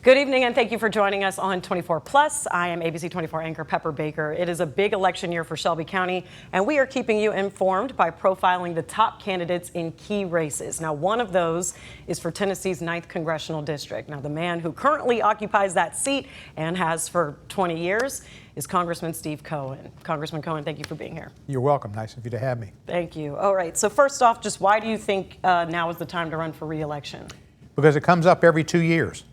Good evening, and thank you for joining us on 24 Plus. I am ABC 24 anchor Pepper Baker. It is a big election year for Shelby County, and we are keeping you informed by profiling the top candidates in key races. Now, one of those is for Tennessee's 9th congressional district. Now, the man who currently occupies that seat and has for 20 years is Congressman Steve Cohen. Congressman Cohen, thank you for being here. You're welcome. Nice of you to have me. Thank you. All right. So first off, just why do you think now is the time to run for re-election? Because it comes up every 2 years.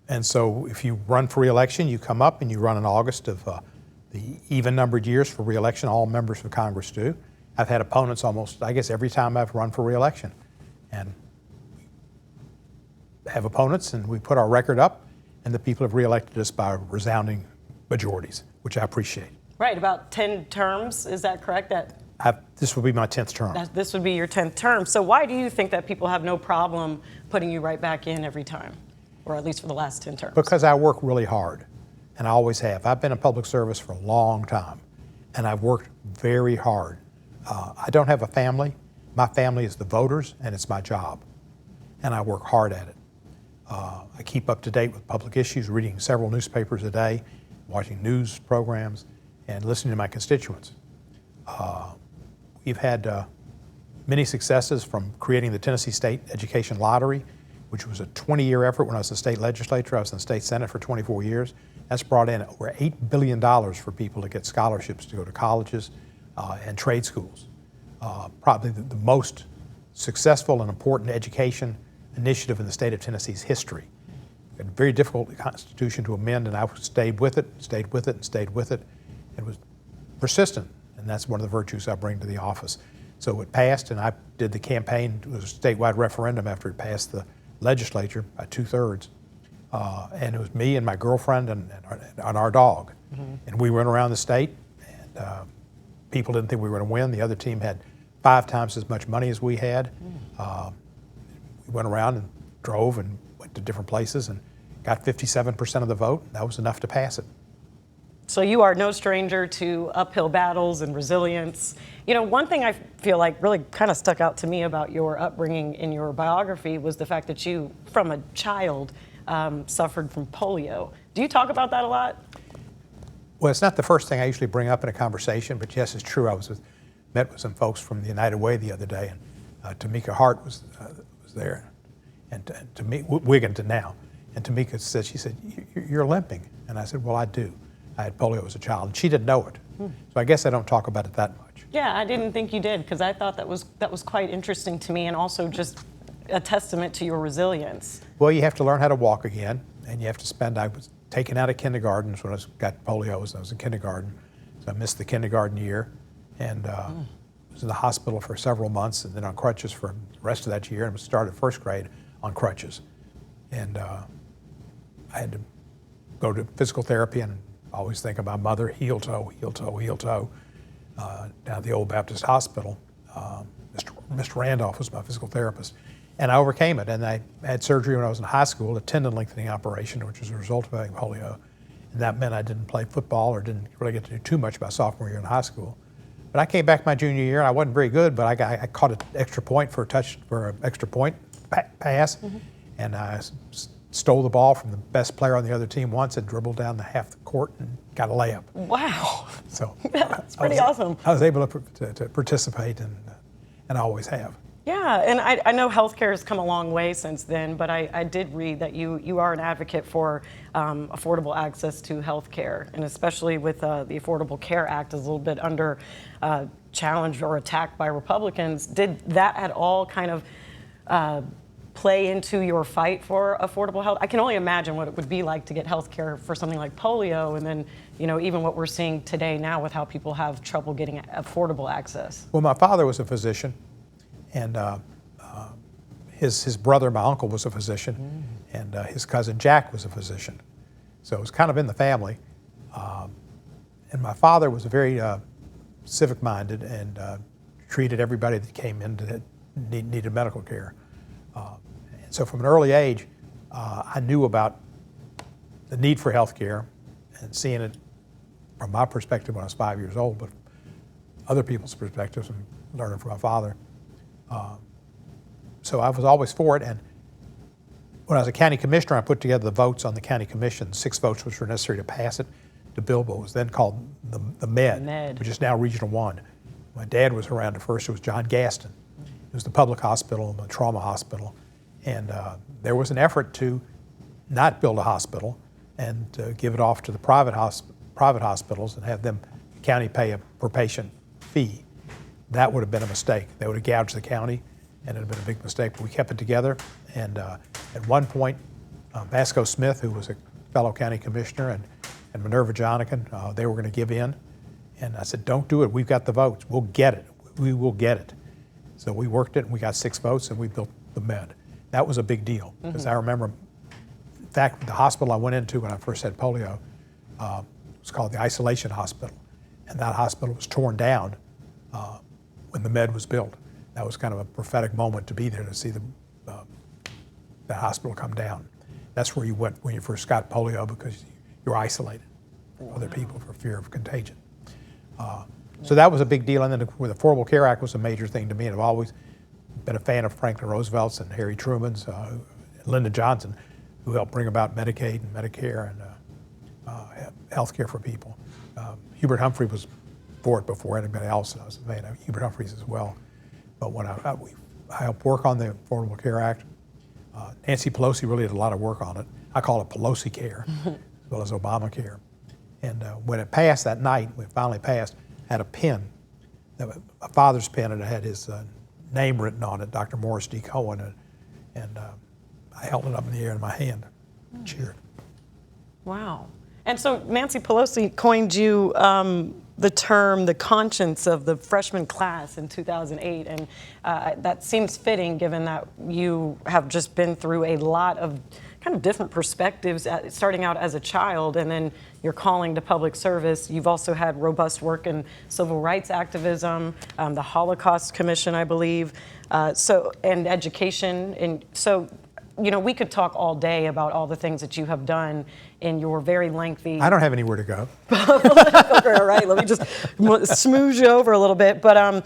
And so if you run for re-election, you come up and you run in August of the even-numbered years for re-election. All members of Congress do. I've had opponents almost, I guess, every time I've run for re-election. And have opponents, and we put our record up, and the people have re-elected us by resounding majorities, which I appreciate. Right, about 10 terms, is that correct? This will be my 10th term. This would be your 10th term. So why do you think that people have no problem putting you right back in every time, or at least for the last 10 terms? Because I work really hard, and I always have. I've been in public service for a long time, and I've worked very hard. I don't have a family. My family is the voters, and it's my job, and I work hard at it. I keep up to date with public issues, reading several newspapers a day, watching news programs, and listening to my constituents. We've had many successes, from creating the Tennessee State Education Lottery, which was a 20-year effort when I was in the state legislature. I was in the state senate for 24 years. That's brought in over $8 billion for people to get scholarships to go to colleges and trade schools. Probably the most successful and important education initiative in the state of Tennessee's history. A very difficult constitution to amend, and I stayed with it, stayed with it, and stayed with it. It was persistent, and that's one of the virtues I bring to the office. So it passed, and I did the campaign. It was a statewide referendum after it passed the legislature by 2/3. And it was me and my girlfriend and our dog. Mm-hmm. And we went around the state, and people didn't think we were going to win. The other team had 5 times as much money as we had. We went around and drove and went to different places and got 57% of the vote. That was enough to pass it. So you are no stranger to uphill battles and resilience. You know, one thing I feel like really kind of stuck out to me about your upbringing in your biography was the fact that you, from a child, suffered from polio. Do you talk about that a lot? Well, it's not the first thing I usually bring up in a conversation, but yes, it's true. I met with some folks from the United Way the other day, and Tamika Hart was there, and Wiggin to now. And Tamika said, she said, "You're limping." And I said, "Well, I do. I had polio as a child," and she didn't know it. So I guess I don't talk about it that much. Yeah, I didn't think you did, because I thought that was quite interesting to me, and also just a testament to your resilience. Well, you have to learn how to walk again, and you have to spend. I was taken out of kindergarten when I got polio. I was in kindergarten, so I missed the kindergarten year, and was in the hospital for several months, and then on crutches for the rest of that year, and started first grade on crutches. And I had to go to physical therapy, and always think of my mother, heel toe, heel toe, heel toe, down at the old Baptist hospital. Mr. Randolph was my physical therapist. And I overcame it, and I had surgery when I was in high school, a tendon lengthening operation, which was a result of having polio. And that meant I didn't play football or didn't really get to do too much my sophomore year in high school. But I came back my junior year, and I wasn't very good, but I caught an extra point for an extra point pass, and I stole the ball from the best player on the other team once and dribbled down the half the court and got a layup. Wow. So that's pretty awesome. I was able to participate, and I always have. Yeah, and I know healthcare has come a long way since then, but I did read that you are an advocate for affordable access to healthcare, and especially with the Affordable Care Act is a little bit under challenged or attacked by Republicans. Did that at all kind of play into your fight for affordable health? I can only imagine what it would be like to get health care for something like polio, and then, you know, even what we're seeing today now with how people have trouble getting affordable access. Well, my father was a physician, and his brother, my uncle, was a physician, and his cousin Jack was a physician. So it was kind of in the family. And my father was very civic-minded and treated everybody that came in that needed medical care. So from an early age, I knew about the need for health care and seeing it from my perspective when I was 5 years old, but other people's perspectives and learning from my father. So I was always for it, and when I was a county commissioner, I put together the votes on the county commission, 6 votes which were necessary to pass it to build what was then called the Med, which is now Regional 1. My dad was around at first. It was John Gaston. It was the public hospital and the trauma hospital. And there was an effort to not build a hospital and give it off to the private hospitals and have them, the county pay a per patient fee. That would have been a mistake. They would have gouged the county, and it would have been a big mistake. But we kept it together. And at one point, Vasco Smith, who was a fellow county commissioner, and Minerva Jonican, they were going to give in. And I said, don't do it. We've got the votes. We'll get it. We will get it. So we worked it, and we got 6 votes, and we built the Med. That was a big deal, because I remember, in fact, the hospital I went into when I first had polio was called the Isolation Hospital. And that hospital was torn down when the Med was built. That was kind of a prophetic moment to be there to see the hospital come down. That's where you went when you first got polio, because you're isolated from other people for fear of contagion. So that was a big deal. And then with the Affordable Care Act was a major thing to me. And I've always been a fan of Franklin Roosevelt's and Harry Truman's, Lyndon Johnson, who helped bring about Medicaid and Medicare and health care for people. Hubert Humphrey was for it before anybody else. I was a fan of Hubert Humphrey's as well. But when I helped work on the Affordable Care Act, Nancy Pelosi really did a lot of work on it. I call it Pelosi Care, as well as Obamacare. And when it passed that night, when it finally passed, I had a pen, a father's pen, and it had his name written on it, Dr. Morris D. Cohen, and I held it up in the air in my hand, cheered. Wow. And so Nancy Pelosi coined you the term, the conscience of the freshman class in 2008, and that seems fitting given that you have just been through a lot of kind of different perspectives, starting out as a child, and then you're calling to public service. You've also had robust work in civil rights activism, the Holocaust Commission, I believe, and education. And so, you know, we could talk all day about all the things that you have done in your very lengthy... I don't have anywhere to go. All right, let me just smooth you over a little bit. But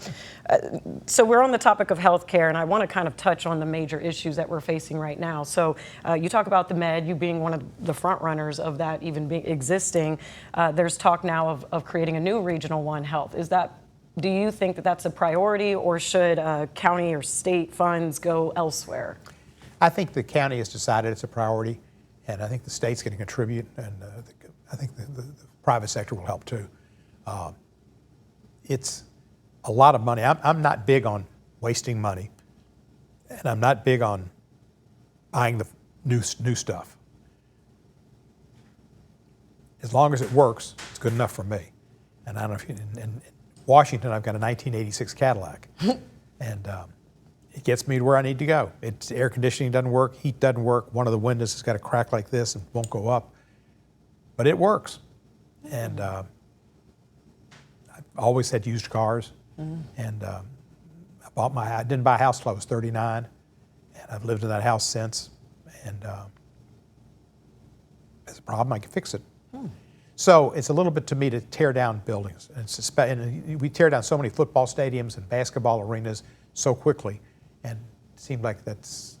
so we're on the topic of healthcare, and I want to kind of touch on the major issues that we're facing right now. So you talk about the Med, you being one of the front runners of that even existing. There's talk now of creating a new Regional 1 Health. Do you think that that's a priority, or should county or state funds go elsewhere? I think the county has decided it's a priority, and I think the state's going to contribute, and I think the private sector will help too. It's a lot of money. I'm not big on wasting money, and I'm not big on buying the new stuff. As long as it works, it's good enough for me. And I don't know if in Washington, I've got a 1986 Cadillac, and it gets me to where I need to go. It's air conditioning doesn't work, heat doesn't work. One of the windows has got a crack like this and won't go up, but it works. And I've always had used cars, and I didn't buy a house till I was 39, and I've lived in that house since. And there's a problem, I can fix it. So it's a little bit to me to tear down buildings, and we tear down so many football stadiums and basketball arenas so quickly. And it seemed like that's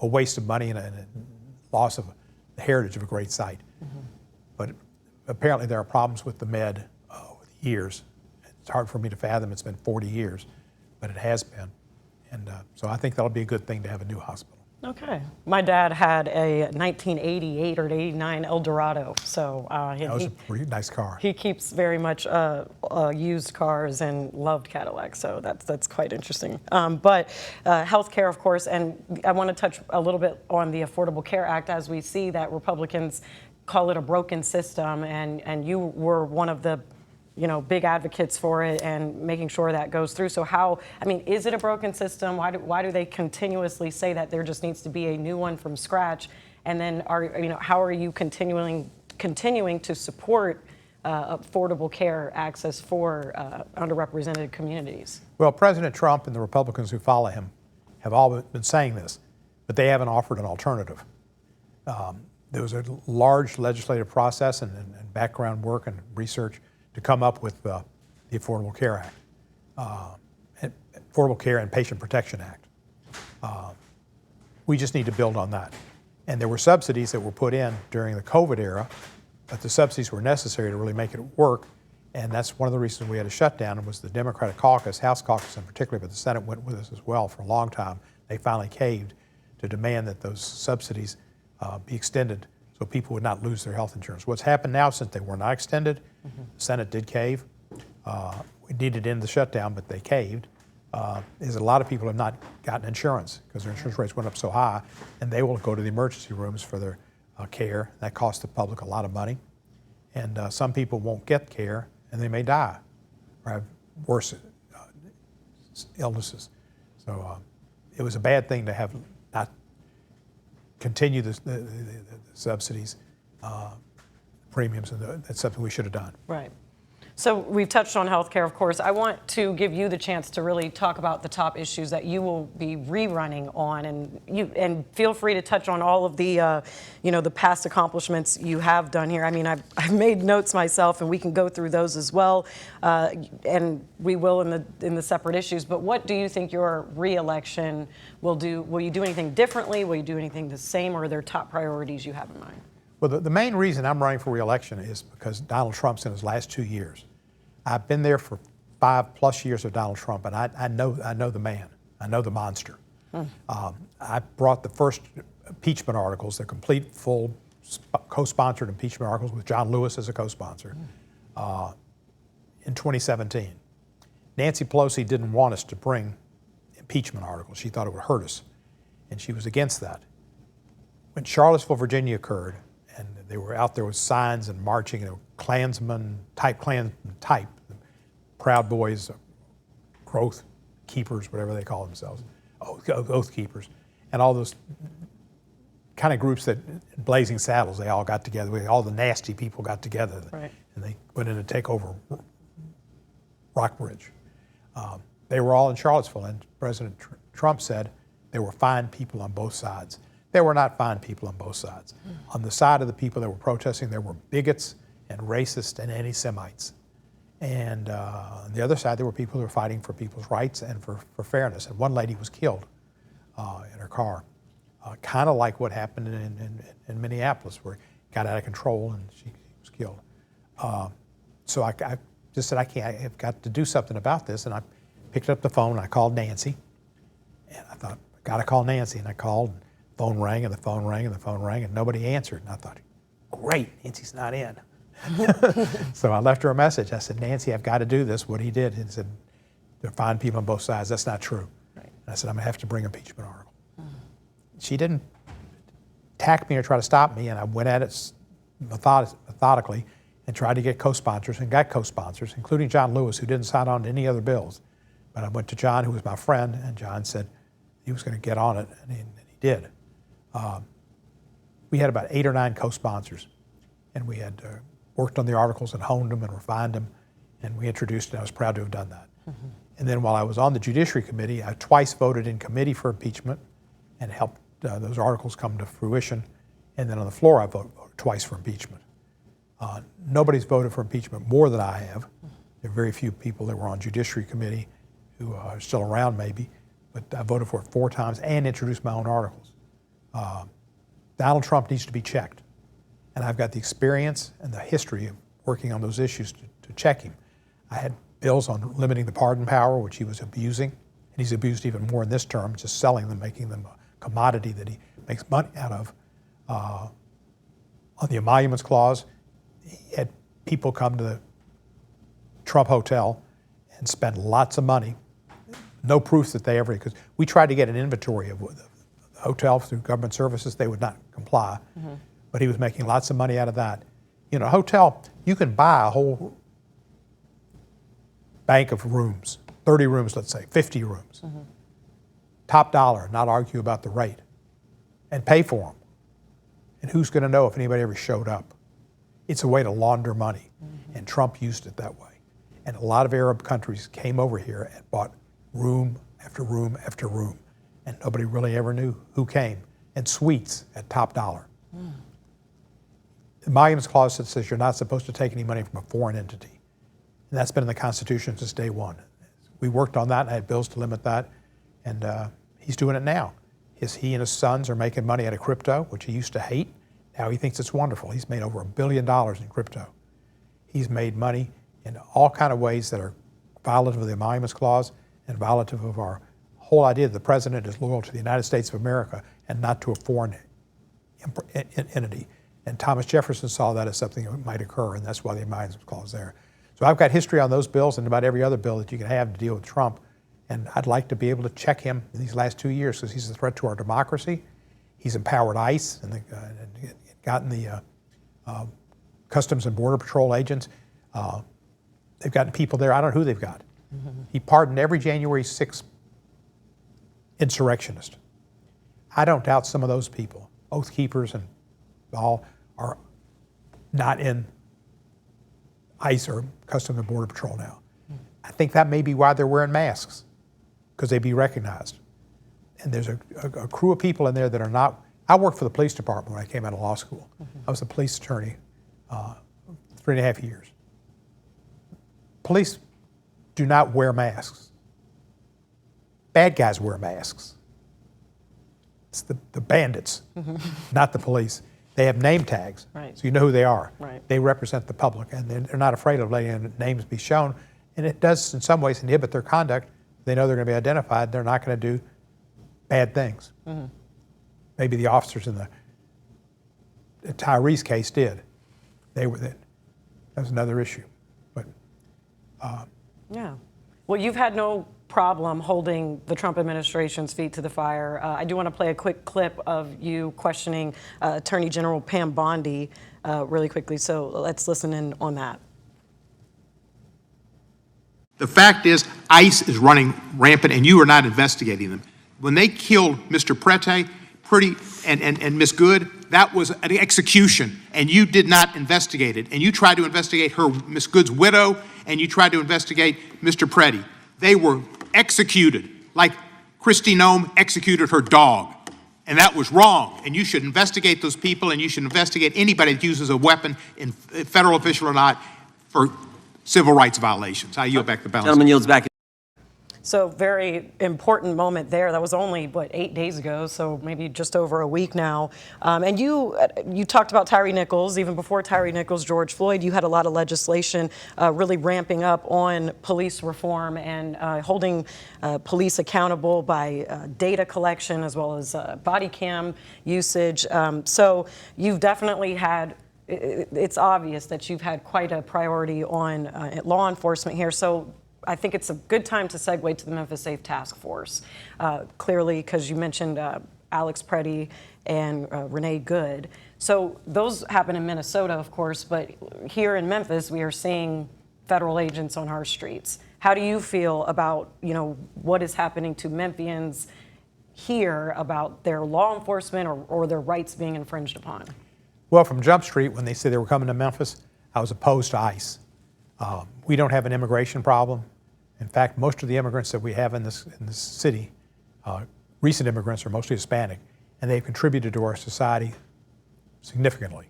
a waste of money and a loss of the heritage of a great site. But apparently there are problems with the Med over the years. It's hard for me to fathom. It's been 40 years, but it has been. And so I think that'll be a good thing to have a new hospital. Okay. My dad had a 1988 or 89 Eldorado, so that was a pretty nice car. He keeps very much used cars and loved Cadillacs, so that's quite interesting. But healthcare, of course, and I want to touch a little bit on the Affordable Care Act, as we see that Republicans call it a broken system, and you were one of the big advocates for it and making sure that goes through. So is it a broken system? Why do they continuously say that there just needs to be a new one from scratch? And then how are you continuing to support affordable care access for underrepresented communities? Well, President Trump and the Republicans who follow him have all been saying this, but they haven't offered an alternative. There was a large legislative process and background work and research to come up with the Affordable Care Act, Affordable Care and Patient Protection Act. We just need to build on that. And there were subsidies that were put in during the COVID era, but the subsidies were necessary to really make it work. And that's one of the reasons we had a shutdown, was the Democratic caucus, House caucus in particular, but the Senate went with us as well for a long time. They finally caved to demand that those subsidies be extended so people would not lose their health insurance. What's happened now, since they were not extended, the Senate did cave. We needed to end the shutdown, but they caved. Is a lot of people have not gotten insurance because their insurance rates went up so high, and they will go to the emergency rooms for their care. That costs the public a lot of money. And some people won't get care, and they may die or have worse illnesses. So it was a bad thing to have not continue the subsidies, premiums, and that's something we should have done. Right. So we've touched on healthcare, of course. I want to give you the chance to really talk about the top issues that you will be rerunning on, and feel free to touch on all of the, the past accomplishments you have done here. I mean, I've made notes myself, and we can go through those as well, and we will in the separate issues. But what do you think your re-election will do? Will you do anything differently? Will you do anything the same, or are there top priorities you have in mind? Well, the main reason I'm running for re-election is because Donald Trump's in his last 2 years. I've been there for 5+ years of Donald Trump, and I know the man. I know the monster. I brought the first impeachment articles, the complete, full, co-sponsored impeachment articles with John Lewis as a co-sponsor in 2017. Nancy Pelosi didn't want us to bring impeachment articles. She thought it would hurt us, and she was against that. When Charlottesville, Virginia occurred, and they were out there with signs and marching, and Klansmen type, Proud Boys, Growth Keepers, whatever they call themselves, Oath Keepers, and all those kind of groups that, Blazing Saddles, they all got together. All the nasty people got together, right, and they went in to take over Rockbridge. They were all in Charlottesville, and President Trump said there were fine people on both sides. There were not fine people on both sides. On the side of the people that were protesting, there were bigots and racists and anti-Semites. And on the other side, there were people who were fighting for people's rights and for fairness. And one lady was killed in her car, kind of like what happened in Minneapolis, where it got out of control and she was killed. So I just said, I've got to do something about this. And I picked up the phone, and I called Nancy. And I thought, I got to call Nancy. And I called, and the phone rang, and the phone rang, and the phone rang, and nobody answered. And I thought, great, Nancy's not in. So I left her a message. I said, Nancy, I've got to do this. What he did, he said, there are fine people on both sides. That's not true. Right. And I said, I'm going to have to bring an impeachment article. She didn't attack me or try to stop me, and I went at it methodically and tried to get co-sponsors, and got co-sponsors, including John Lewis, who didn't sign on to any other bills. But I went to John, who was my friend, and John said he was going to get on it, and he did. We had about 8 or 9 co-sponsors, and we had worked on the articles and honed them and refined them, and we introduced it. I was proud to have done that. And then while I was on the Judiciary Committee, I twice voted in committee for impeachment and helped those articles come to fruition. And then on the floor, I voted twice for impeachment. Nobody's voted for impeachment more than I have. There are very few people that were on Judiciary Committee who are still around, maybe, but I voted for it 4 times and introduced my own articles. Donald Trump needs to be checked. And I've got the experience and the history of working on those issues to check him. I had bills on limiting the pardon power, which he was abusing, and he's abused even more in this term, just selling them, making them a commodity that he makes money out of. On the emoluments clause, he had people come to the Trump Hotel and spend lots of money, no proof that they ever, because we tried to get an inventory of the hotel through government services, they would not comply. But he was making lots of money out of that. You know, a hotel, you can buy a whole bank of rooms, 30 rooms, let's say, 50 rooms. Top dollar, not argue about the rate, and pay for them. And who's going to know if anybody ever showed up? It's a way to launder money, and Trump used it that way. And a lot of Arab countries came over here and bought room after room after room, and nobody really ever knew who came, and suites at top dollar. The emoluments clause that says you're not supposed to take any money from a foreign entity. And that's been in the Constitution since day one. We worked on that, and I had bills to limit that, and he's doing it now. He and his sons are making money out of crypto, which he used to hate. Now he thinks it's wonderful. He's made over $1 billion in crypto. He's made money in all kind of ways that are violative of the Emoluments Clause and violative of our whole idea that the president is loyal to the United States of America and not to a foreign entity. And Thomas Jefferson saw that as something that might occur, and that's why the Emoluments Clause is there. So I've got history on those bills and about every other bill that you can have to deal with Trump. And I'd like to be able to check him in these last 2 years because he's a threat to our democracy. He's empowered ICE and gotten the Customs and Border Patrol agents. They've gotten people there. I don't know who they've got. Mm-hmm. He pardoned every January 6th insurrectionist. I don't doubt some of those people, oath keepers and all, are not in ICE or Customs and Border Patrol now. Mm-hmm. I think that may be why they're wearing masks, because they'd be recognized. And there's a crew of people in there that are not. I worked for the police department when I came out of law school. Mm-hmm. I was a police attorney 3.5 years. Police do not wear masks. Bad guys wear masks. It's the bandits, mm-hmm. not the police. They have name tags, right. So you know who they are. Right. They represent the public, and they're not afraid of letting their names be shown. And it does, in some ways, inhibit their conduct. They know they're going to be identified. They're not going to do bad things. Mm-hmm. Maybe the officers in the Tyrese case did. That was another issue. But yeah. Well, you've had no problem holding the Trump administration's feet to the fire. I do want to play a quick clip of you questioning Attorney General Pam Bondi really quickly. So let's listen in on that. The fact is, ICE is running rampant, and you are not investigating them. When they killed Mr. Prete and Miss Good, that was an execution, and you did not investigate it. And you tried to investigate Miss Good's widow, and you tried to investigate Mr. Prete. They were executed like Kristi Noem executed her dog. And that was wrong. And you should investigate those people, and you should investigate anybody that uses a weapon, in federal official or not, for civil rights violations. I yield back the balance. Gentleman yields back. So very important moment there. That was only, 8 days ago, so maybe just over a week now. And you talked about Tyree Nichols. Even before Tyree Nichols, George Floyd, you had a lot of legislation really ramping up on police reform and holding police accountable by data collection as well as body cam usage. So you've definitely had, it's obvious that you've had quite a priority on law enforcement here. So I think it's a good time to segue to the Memphis Safe Task Force. Clearly, because you mentioned Alex Prete and Renee Good. So those happen in Minnesota, of course, but here in Memphis, we are seeing federal agents on our streets. How do you feel about, what is happening to Memphians here about their law enforcement or their rights being infringed upon? Well, from Jump Street, when they said they were coming to Memphis, I was opposed to ICE. We don't have an immigration problem. In fact, most of the immigrants that we have in this city, recent immigrants, are mostly Hispanic, and they've contributed to our society significantly,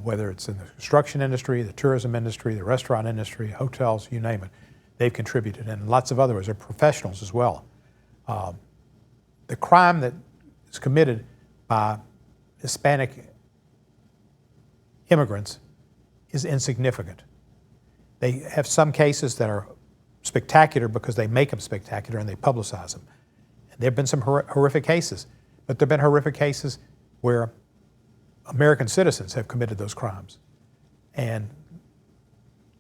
whether it's in the construction industry, the tourism industry, the restaurant industry, hotels, you name it. They've contributed, and lots of others. They're professionals as well. The crime that is committed by Hispanic immigrants is insignificant. They have some cases that are spectacular because they make them spectacular and they publicize them. And there have been some horrific cases, but there have been horrific cases where American citizens have committed those crimes. And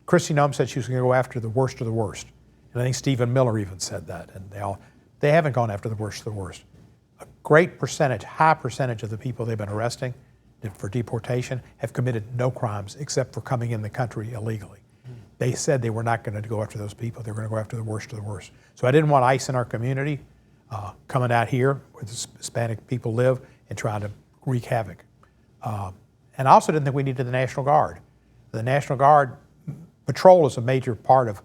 Kristi Noem said she was going to go after the worst of the worst. And I think Stephen Miller even said that. And they haven't gone after the worst of the worst. A great percentage, high percentage of the people they've been arresting for deportation have committed no crimes except for coming in the country illegally. They said they were not going to go after those people. They were going to go after the worst of the worst. So I didn't want ICE in our community coming out here where the Hispanic people live and trying to wreak havoc. And I also didn't think we needed the National Guard. The National Guard patrol is a major part of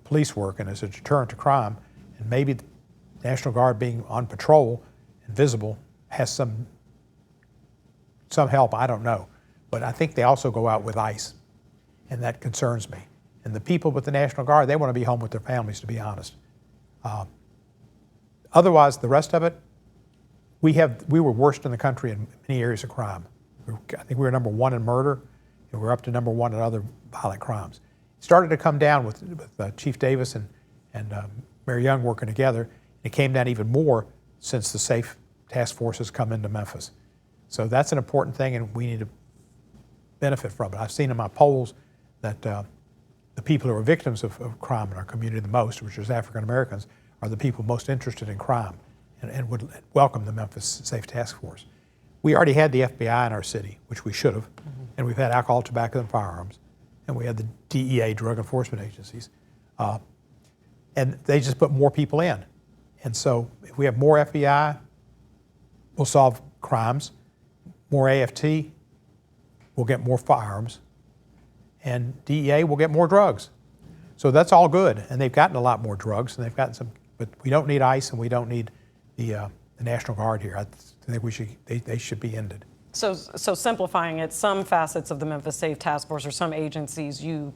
police work and is a deterrent to crime. And maybe the National Guard being on patrol and visible has some help, I don't know. But I think they also go out with ICE, and that concerns me. And the people with the National Guard, they want to be home with their families, to be honest. Otherwise, the rest of it, we were worst in the country in many areas of crime. I think we were number 1 in murder, and we're up to number 1 in other violent crimes. It started to come down with Chief Davis and Mayor Young working together. It came down even more since the SAFE task force has come into Memphis. So that's an important thing, and we need to benefit from it. I've seen in my polls that the people who are victims of crime in our community the most, which is African Americans, are the people most interested in crime and would welcome the Memphis Safe Task Force. We already had the FBI in our city, which we should have, and we've had alcohol, tobacco, and firearms, and we had the DEA, drug enforcement agencies, and they just put more people in. And so if we have more FBI, we'll solve crimes. More AFT, we'll get more firearms, and DEA will get more drugs. So that's all good, and they've gotten a lot more drugs, and they've gotten some, but we don't need ICE, and we don't need the National Guard here. I think they should be ended. So simplifying it, some facets of the Memphis Safe Task Force or some agencies you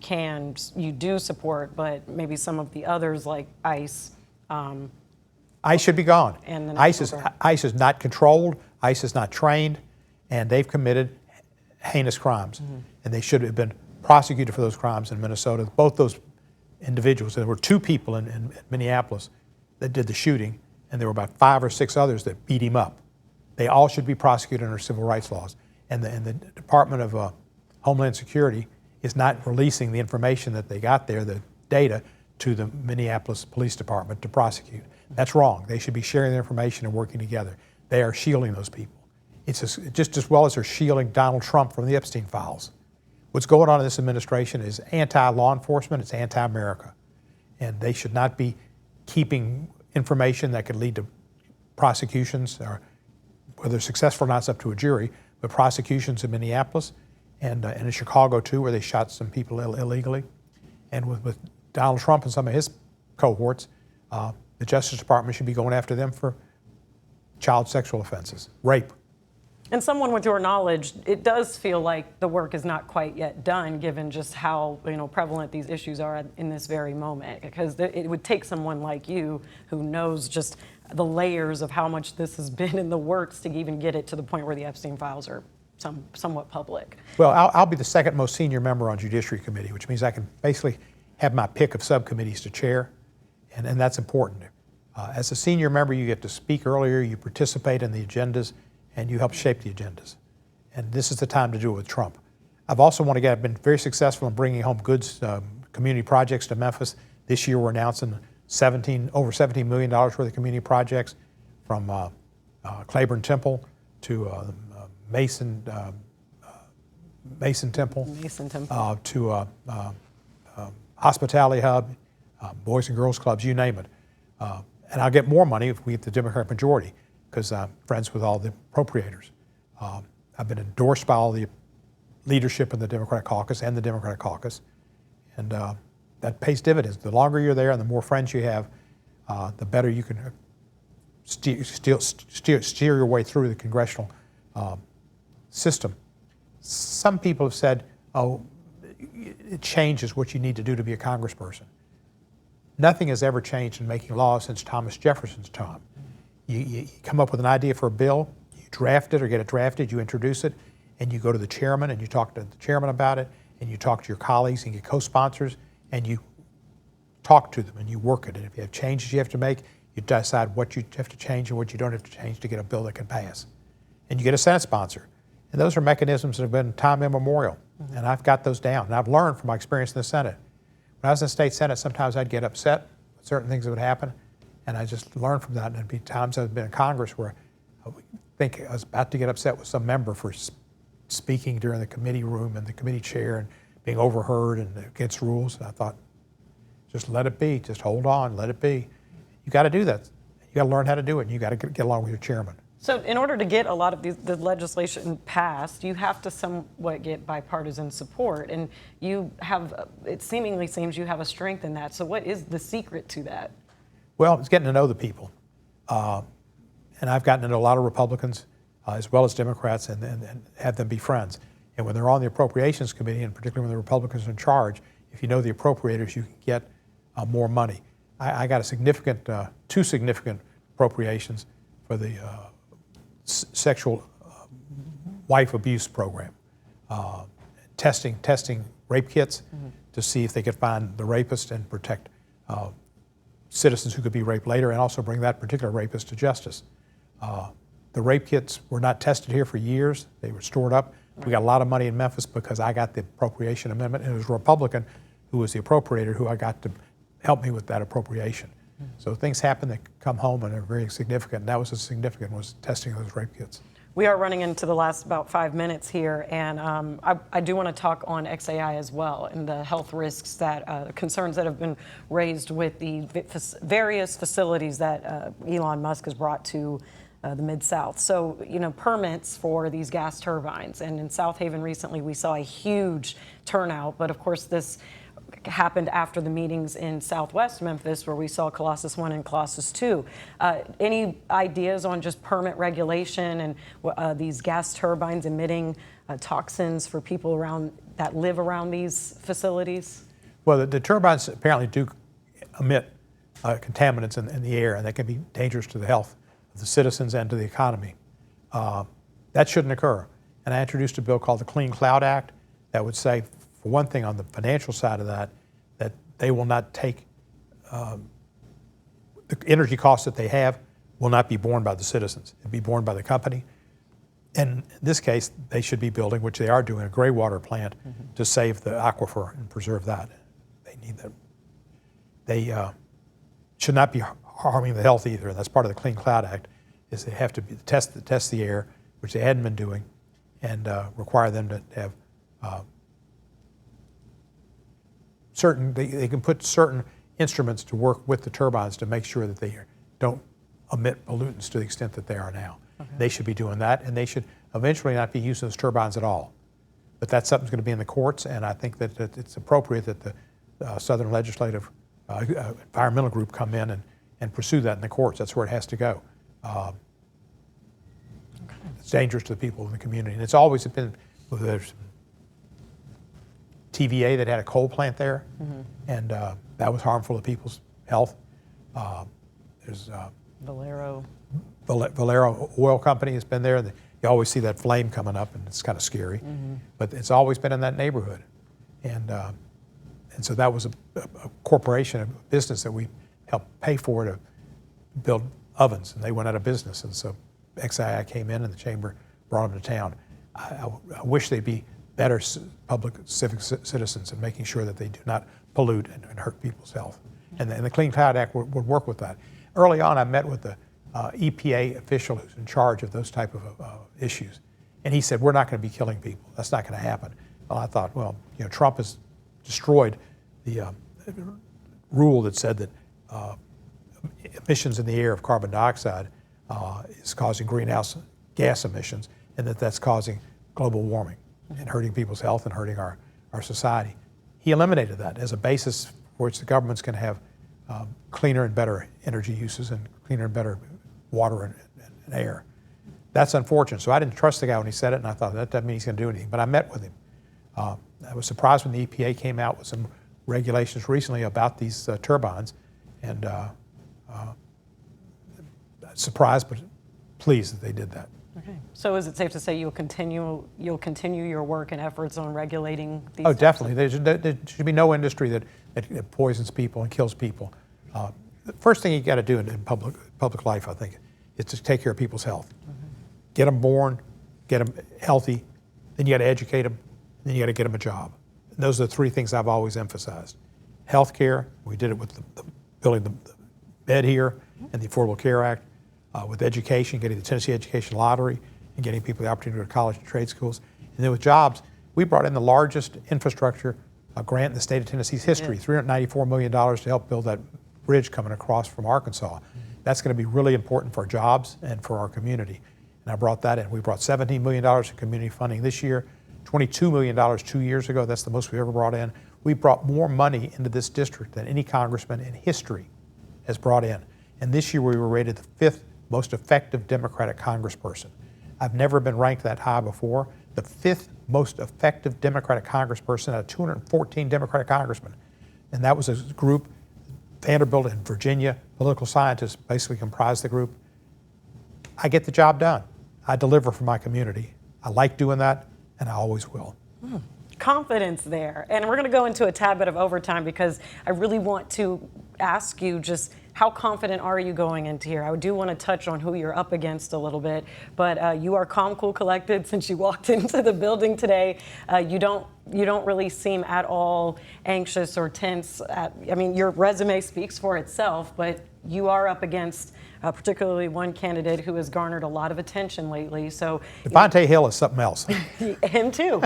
do support, but maybe some of the others like ICE. ICE should be gone. And the ICE is not controlled, ICE is not trained, and they've committed heinous crimes. And they should have been prosecuted for those crimes in Minnesota. Both those individuals, there were 2 people in Minneapolis that did the shooting, and there were about 5 or 6 others that beat him up. They all should be prosecuted under civil rights laws. And the Department of Homeland Security is not releasing the information that they got there, the data, to the Minneapolis Police Department to prosecute. That's wrong. They should be sharing the information and working together. They are shielding those people. It's just as well as they're shielding Donald Trump from the Epstein files. What's going on in this administration is anti-law enforcement, it's anti-America. And they should not be keeping information that could lead to prosecutions, or whether successful or not, it's up to a jury, but prosecutions in Minneapolis and in Chicago too, where they shot some people illegally. And with Donald Trump and some of his cohorts, the Justice Department should be going after them for child sexual offenses, rape. And someone with your knowledge, it does feel like the work is not quite yet done, given just how prevalent these issues are in this very moment. Because it would take someone like you who knows just the layers of how much this has been in the works to even get it to the point where the Epstein files are somewhat public. Well, I'll be the second most senior member on Judiciary Committee, which means I can basically have my pick of subcommittees to chair, and that's important. As a senior member, you get to speak earlier, you participate in the agendas, and you help shape the agendas. And this is the time to do it with Trump. I've been very successful in bringing home goods, community projects to Memphis. This year we're announcing over $17 million worth of community projects, from Claiborne Temple to Mason Temple, to Hospitality Hub, Boys and Girls Clubs, you name it. And I'll get more money if we get the Democratic majority, because I'm friends with all the appropriators. I've been endorsed by all the leadership in the Democratic caucus and the Democratic caucus, and that pays dividends. The longer you're there and the more friends you have, the better you can steer your way through the congressional system. Some people have said, oh, it changes what you need to do to be a congressperson. Nothing has ever changed in making laws since Thomas Jefferson's time. You come up with an idea for a bill, you draft it or get it drafted, you introduce it, and you go to the chairman and you talk to the chairman about it, and you talk to your colleagues and get co-sponsors, and you talk to them and you work it. And if you have changes you have to make, you decide what you have to change and what you don't have to change to get a bill that can pass. And you get a Senate sponsor. And those are mechanisms that have been time immemorial. And I've got those down. And I've learned from my experience in the Senate. When I was in the state Senate, sometimes I'd get upset with certain things that would happen. And I just learned from that. And there'd be times I've been in Congress where I would think I was about to get upset with some member for speaking during the committee room and the committee chair and being overheard and against rules. And I thought, just let it be. Just hold on. Let it be. You got to do that. You got to learn how to do it. And you got to get along with your chairman. So in order to get a lot of the legislation passed, you have to somewhat get bipartisan support. And you have, it seemingly seems you have a strength in that. So what is the secret to that? Well, it's getting to know the people. And I've gotten to know a lot of Republicans as well as Democrats and have them be friends. And when they're on the Appropriations Committee, and particularly when the Republicans are in charge, if you know the appropriators, you can get more money. I got two significant appropriations for the sexual wife abuse program, testing rape kits to see if they could find the rapist and protect citizens who could be raped later, and also bring that particular rapist to justice. The rape kits were not tested here for years. They were stored up. We got a lot of money in Memphis because I got the appropriation amendment, and it was a Republican who was the appropriator who I got to help me with that appropriation. So things happen that come home and are very significant. And that was as significant was testing those rape kits. We are running into the last about 5 minutes here, and I do want to talk on XAI as well and the health risks that concerns that have been raised with the various facilities that Elon Musk has brought to the Mid-South. So, you know, permits for these gas turbines, and in South Haven recently we saw a huge turnout, but of course this happened after the meetings in Southwest Memphis where we saw Colossus 1 and Colossus 2. Any ideas on just permit regulation and these gas turbines emitting toxins for people around that live around these facilities? Well, the turbines apparently do emit contaminants in the air, and they can be dangerous to the health of the citizens and to the economy. That shouldn't occur. And I introduced a bill called the Clean Cloud Act that would say, for one thing, on the financial side of that they will not take the energy costs that they have will not be borne by the citizens. It'll be borne by the company. And in this case, they should be building, which they are doing, a gray water plant to save the aquifer and preserve that. They need that. They should not be harming the health either. And that's part of the Clean Cloud Act, is they have to test the air, which they hadn't been doing, and require them to have they can put certain instruments to work with the turbines to make sure that they don't emit pollutants to the extent that they are now. Okay. They should be doing that, and they should eventually not be using those turbines at all. But that's something that's going to be in the courts, and I think that it's appropriate that the Southern Legislative Environmental Group come in and pursue that in the courts. That's where it has to go. It's dangerous to the people in the community, and it's always been. There's TVA that had a coal plant there, and that was harmful to people's health. There's Valero Oil Company has been there. You always see that flame coming up, and it's kind of scary. But it's always been in that neighborhood, and so that was a corporation, a business that we helped pay for to build ovens, and they went out of business. And so XII came in, and the chamber brought them to town. I wish they'd be better public civic citizens in making sure that they do not pollute and hurt people's health. And the Clean Cloud Act would work with that. Early on, I met with the EPA official who's in charge of those type of issues. And he said, we're not going to be killing people. That's not going to happen. Well, I thought, well, you know, Trump has destroyed the rule that said that emissions in the air of carbon dioxide is causing greenhouse gas emissions, and that's causing global warming and hurting people's health and hurting our society. He eliminated that as a basis for which the government's going to have cleaner and better energy uses and cleaner and better water and air. That's unfortunate. So I didn't trust the guy when he said it, and I thought that doesn't mean he's going to do anything. But I met with him. I was surprised when the EPA came out with some regulations recently about these turbines, and surprised but pleased that they did that. Okay. So is it safe to say you'll continue your work and efforts on regulating these? Oh, definitely. There should be no industry that poisons people and kills people. The first thing you got to do in public life, I think, is to take care of people's health. Get them born, get them healthy, then you got to educate them, then you got to get them a job. And those are the three things I've always emphasized. Health care, we did it with building the bed here and the Affordable Care Act. With education, getting the Tennessee Education Lottery, and getting people the opportunity to go to college and trade schools. And then with jobs, we brought in the largest infrastructure grant in the state of Tennessee's history, $394 million to help build that bridge coming across from Arkansas. That's going to be really important for jobs and for our community. And I brought that in. We brought $17 million in community funding this year, $22 million 2 years ago. That's the most we ever brought in. We brought more money into this district than any congressman in history has brought in. And this year we were rated the 5th most effective Democratic congressperson. I've never been ranked that high before. The 5th most effective Democratic congressperson out of 214 Democratic congressmen. And that was a group, Vanderbilt and Virginia political scientists basically comprised the group. I get the job done. I deliver for my community. I like doing that, and I always will. Confidence there. And we're going to go into a tad bit of overtime because I really want to ask you just how confident are you going into here? I do want to touch on who you're up against a little bit, but you are calm, cool, collected since you walked into the building today. You don't really seem at all anxious or tense. I mean, your resume speaks for itself, but you are up against particularly one candidate who has garnered a lot of attention lately. So Devontae Hill is something else. him too.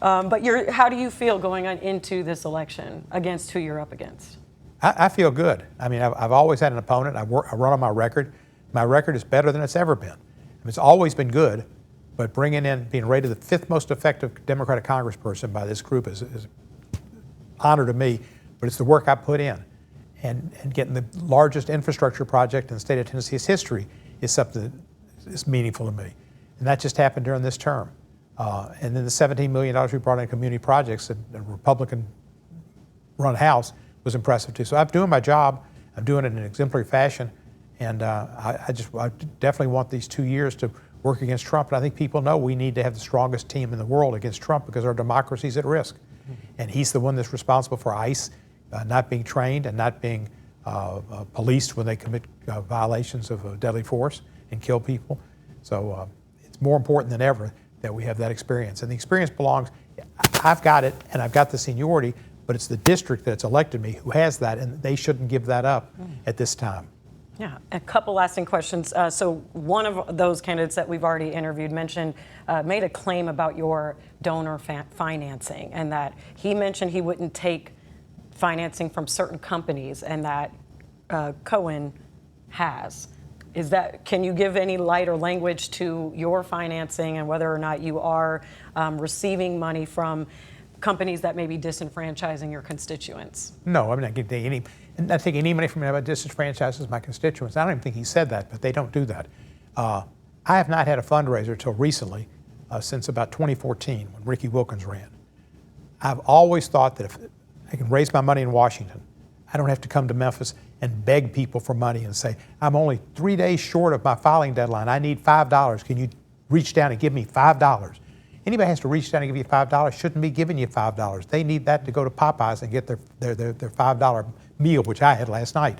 But how do you feel going on into this election against who you're up against? I feel good. I mean, I've always had an opponent. I run on my record. My record is better than it's ever been. It's always been good, but being rated the 5th most effective Democratic congressperson by this group is an honor to me, but it's the work I put in. And getting the largest infrastructure project in the state of Tennessee's history is something that is meaningful to me. And that just happened during this term. And then the $17 million we brought in community projects in a Republican-run House was impressive too. So I'm doing my job. I'm doing it in an exemplary fashion. And I definitely want these 2 years to work against Trump. And I think people know we need to have the strongest team in the world against Trump because our democracy is at risk. And he's the one that's responsible for ICE not being trained and not being policed when they commit violations of deadly force and kill people. So it's more important than ever that we have that experience. And the experience belongs, I've got it and I've got the seniority, but it's the district that's elected me who has that, and they shouldn't give that up at this time. Yeah, a couple lasting questions. So one of those candidates that we've already interviewed made a claim about your donor financing, and that he mentioned he wouldn't take financing from certain companies, and that Cohen has. Can you give any light or language to your financing and whether or not you are receiving money from companies that may be disenfranchising your constituents? No, I'm not taking any money from anybody that disenfranchises my constituents. I don't even think he said that, but they don't do that. I have not had a fundraiser until recently, since about 2014 when Ricky Wilkins ran. I've always thought that if I can raise my money in Washington, I don't have to come to Memphis and beg people for money and say, I'm only 3 days short of my filing deadline. I need $5. Can you reach down and give me $5? Anybody has to reach down and give you $5 shouldn't be giving you $5. They need that to go to Popeyes and get their $5 meal, which I had last night.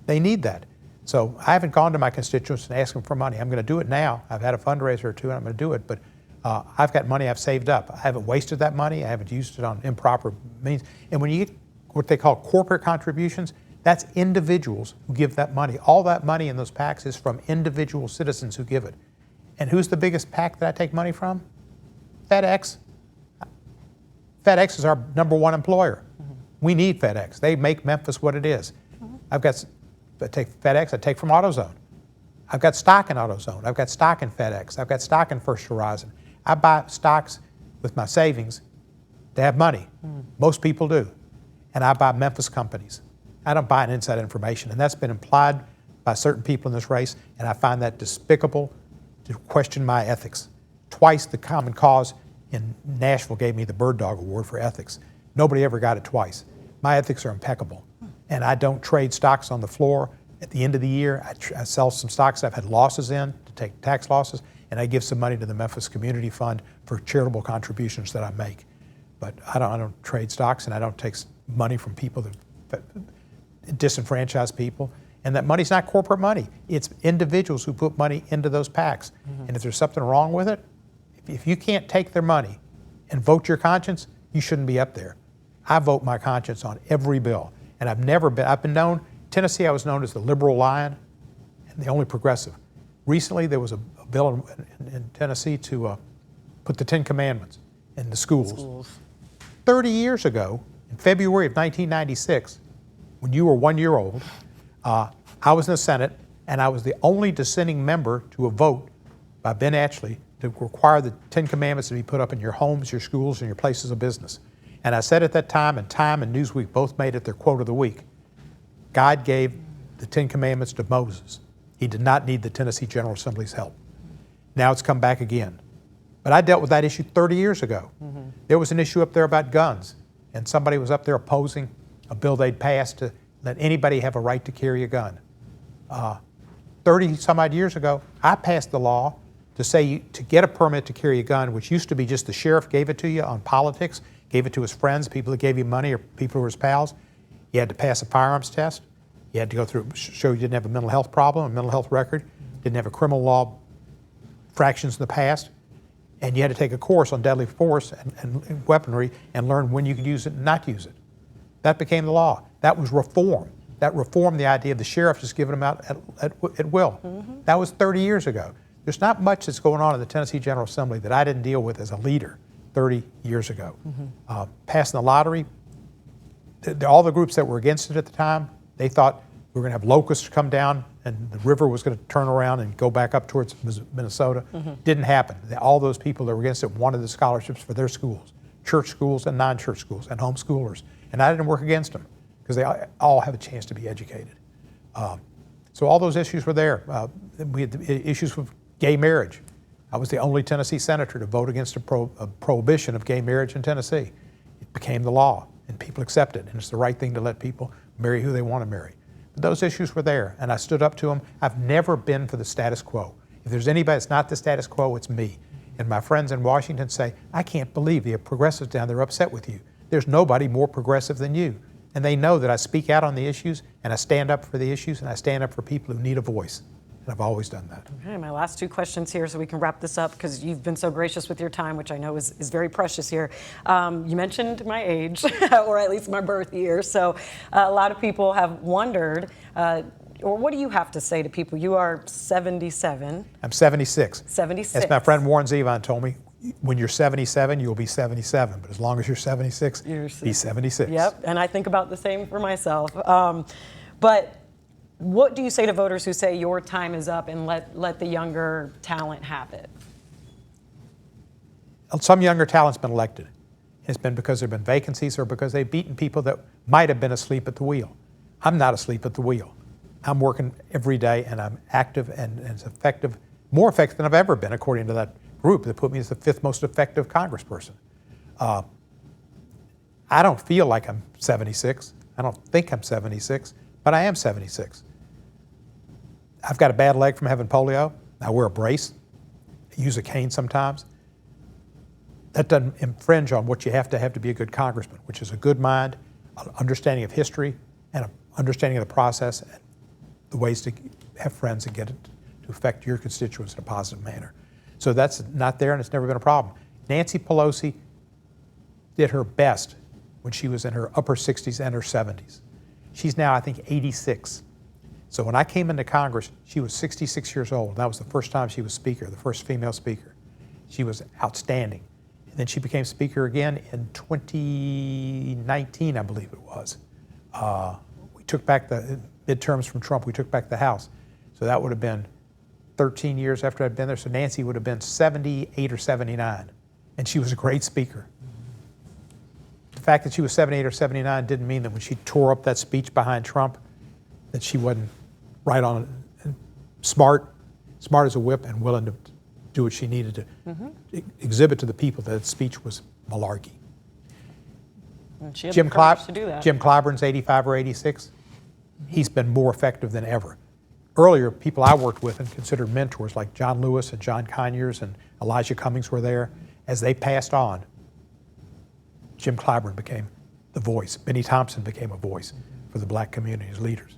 They need that. So I haven't gone to my constituents and asked them for money. I'm going to do it now. I've had a fundraiser or two and I'm going to do it, but I've got money I've saved up. I haven't wasted that money. I haven't used it on improper means. And when you get what they call corporate contributions, that's individuals who give that money. All that money in those PACs is from individual citizens who give it. And who's the biggest PAC that I take money from? FedEx. FedEx is our #1 employer. We need FedEx. They make Memphis what it is. I take FedEx, I take from AutoZone. I've got stock in AutoZone. I've got stock in FedEx. I've got stock in First Horizon. I buy stocks with my savings to have money. Most people do. And I buy Memphis companies. I don't buy an inside information. And that's been implied by certain people in this race, and I find that despicable to question my ethics. Twice the Common Cause in Nashville gave me the Bird Dog Award for ethics. Nobody ever got it twice. My ethics are impeccable. And I don't trade stocks on the floor. At the end of the year, I sell some stocks I've had losses in to take tax losses, and I give some money to the Memphis Community Fund for charitable contributions that I make. But I don't trade stocks, and I don't take money from people that disenfranchise people. And that money's not corporate money. It's individuals who put money into those PACs. And if there's something wrong with it, if you can't take their money and vote your conscience, you shouldn't be up there. I vote my conscience on every bill. And I've been known, Tennessee I was known as the liberal lion and the only progressive. Recently there was a bill in Tennessee to put the 10 Commandments in the schools. 30 years ago, in February of 1996, when you were 1 year old, I was in the Senate, and I was the only dissenting member to a vote by Ben Atchley to require the 10 Commandments to be put up in your homes, your schools, and your places of business. And I said at that time, and Time and Newsweek both made it their quote of the week, God gave the 10 Commandments to Moses. He did not need the Tennessee General Assembly's help. Now it's come back again. But I dealt with that issue 30 years ago. There was an issue up there about guns, and somebody was up there opposing a bill they'd passed to let anybody have a right to carry a gun. 30 some odd years ago, I passed the law to say to get a permit to carry a gun, which used to be just the sheriff gave it to you on politics, gave it to his friends, people that gave you money or people who were his pals. You had to pass a firearms test. You had to go through, show you didn't have a mental health problem, a mental health record, didn't have a criminal law fractions in the past, and you had to take a course on deadly force and weaponry and learn when you could use it and not use it. That became the law. That was reform. That reformed the idea of the sheriff just giving them out at will. Mm-hmm. That was 30 years ago. There's not much that's going on in the Tennessee General Assembly that I didn't deal with as a leader 30 years ago. Mm-hmm. Passing the lottery, all the groups that were against it at the time, they thought we were going to have locusts come down and the river was going to turn around and go back up towards Minnesota. Mm-hmm. Didn't happen. All those people that were against it wanted the scholarships for their schools, church schools and non-church schools and homeschoolers. And I didn't work against them because they all have a chance to be educated. So all those issues were there. We had issues with gay marriage. I was the only Tennessee senator to vote against a prohibition of gay marriage in Tennessee. It became the law, and people accept it, and it's the right thing to let people marry who they want to marry. But those issues were there, and I stood up to them. I've never been for the status quo. If there's anybody that's not the status quo, it's me. And my friends in Washington say, I can't believe the progressives down there are upset with you. There's nobody more progressive than you. And they know that I speak out on the issues, and I stand up for the issues, and I stand up for people who need a voice. And I've always done that. Okay, my last two questions here so we can wrap this up because you've been so gracious with your time, which I know is very precious here. You mentioned my age, or at least my birth year. So a lot of people have wondered, or what do you have to say to people? You are 77. I'm 76. 76. As my friend Warren Zevon told me, when you're 77, you'll be 77. But as long as you're 76, be 76. Yep, and I think about the same for myself. But what do you say to voters who say your time is up and let the younger talent have it? Some younger talent's been elected. It's been because there have been vacancies or because they've beaten people that might have been asleep at the wheel. I'm not asleep at the wheel. I'm working every day and I'm active and as effective, more effective than I've ever been, according to that group that put me as the 5th most effective congressperson. I don't feel like I'm 76. I don't think I'm 76, but I am 76. I've got a bad leg from having polio. I wear a brace. I use a cane sometimes. That doesn't infringe on what you have to be a good congressman, which is a good mind, an understanding of history, and an understanding of the process, and the ways to have friends and get it to affect your constituents in a positive manner. So that's not there, and it's never been a problem. Nancy Pelosi did her best when she was in her upper 60s and her 70s. She's now, I think, 86. So when I came into Congress, she was 66 years old. That was the first time she was Speaker, the first female Speaker. She was outstanding. And then she became Speaker again in 2019, I believe it was. We took back the midterms from Trump. We took back the House. So that would have been 13 years after I'd been there. So Nancy would have been 78 or 79. And she was a great Speaker. The fact that she was 78 or 79 didn't mean that when she tore up that speech behind Trump, that she wasn't right on it. Smart as a whip and willing to do what she needed to exhibit to the people that speech was malarkey. And she had the courage to do that. Jim Clyburn's 85 or 86. He's been more effective than ever. Earlier, people I worked with and considered mentors like John Lewis and John Conyers and Elijah Cummings were there. As they passed on, Jim Clyburn became the voice. Benny Thompson became a voice for the black community as leaders.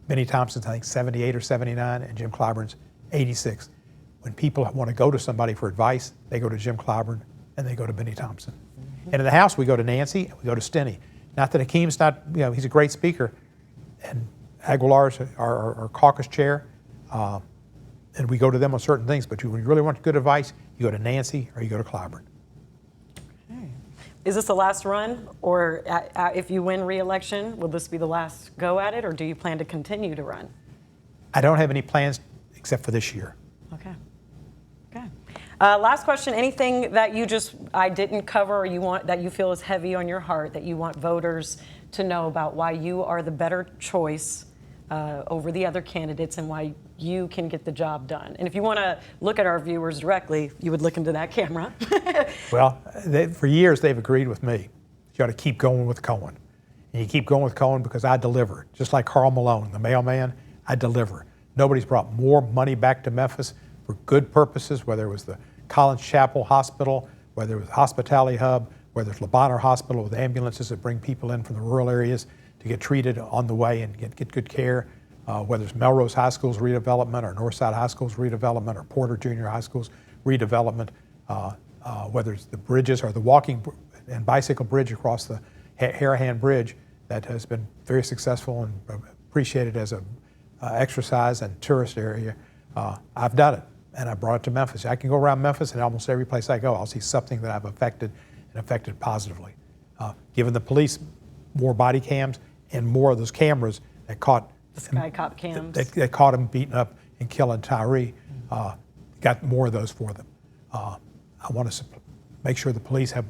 Benny Thompson's, I think, 78 or 79, and Jim Clyburn's 86. When people want to go to somebody for advice, they go to Jim Clyburn and they go to Benny Thompson. And in the House, we go to Nancy and we go to Stinney. Not that Hakeem's not, he's a great speaker, and Aguilar's our caucus chair, and we go to them on certain things, but when you really want good advice, you go to Nancy or you go to Clyburn. Is this the last run, or if you win re-election, will this be the last go at it, or do you plan to continue to run? I don't have any plans except for this year. Okay. Last question, anything that I didn't cover or that you feel is heavy on your heart that you want voters to know about why you are the better choice over the other candidates and why you can get the job done? And if you want to look at our viewers directly, you would look into that camera. Well, for years they've agreed with me. You ought to keep going with Cohen. And you keep going with Cohen because I deliver. Just like Carl Malone, the mailman, I deliver. Nobody's brought more money back to Memphis for good purposes, whether it was the Collins Chapel Hospital, whether it was the Hospitality Hub, whether it's LeBonner Hospital with ambulances that bring people in from the rural areas to get treated on the way and get good care, whether it's Melrose High School's redevelopment or Northside High School's redevelopment or Porter Junior High School's redevelopment, whether it's the bridges or the walking and bicycle bridge across the Harahan Bridge that has been very successful and appreciated as a exercise and tourist area. I've done it, and I brought it to Memphis. I can go around Memphis, and almost every place I go, I'll see something that I've affected and affected positively. Giving the police more body cams and more of those cameras that caught The Sky Cop cams. that caught him beating up and killing Tyree, got more of those for them. I want to make sure the police have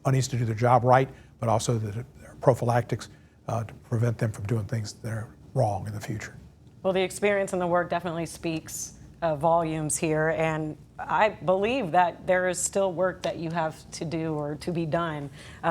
monies to do their job right, but also that there are prophylactics to prevent them from doing things that are wrong in the future. Well, the experience and the work definitely speaks volumes here, and I believe that there is still work that you have to do or to be done.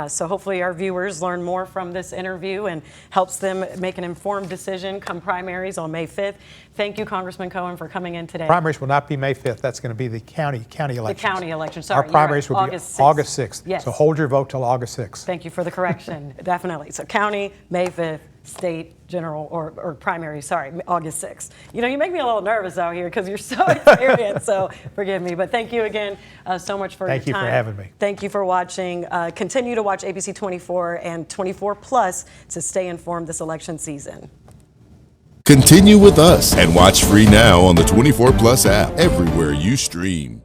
So hopefully our viewers learn more from this interview and helps them make an informed decision come primaries on May 5th. Thank you, Congressman Cohen, for coming in today. Primaries will not be May 5th. That's going to be the county elections. The county election, sorry. Our primaries will be August 6th. August 6th. Yes. So hold your vote till August 6th. Thank you for the correction. Definitely. So county, May 5th, state, general, or primary, sorry, August 6th. You know, you make me a little nervous out here because you're so experienced, so forgive me. But thank you again so much for your time. Thank you for having me. Thank you for watching. Continue to watch ABC 24 and 24 Plus to stay informed this election season. Continue with us and watch free now on the 24 Plus app everywhere you stream.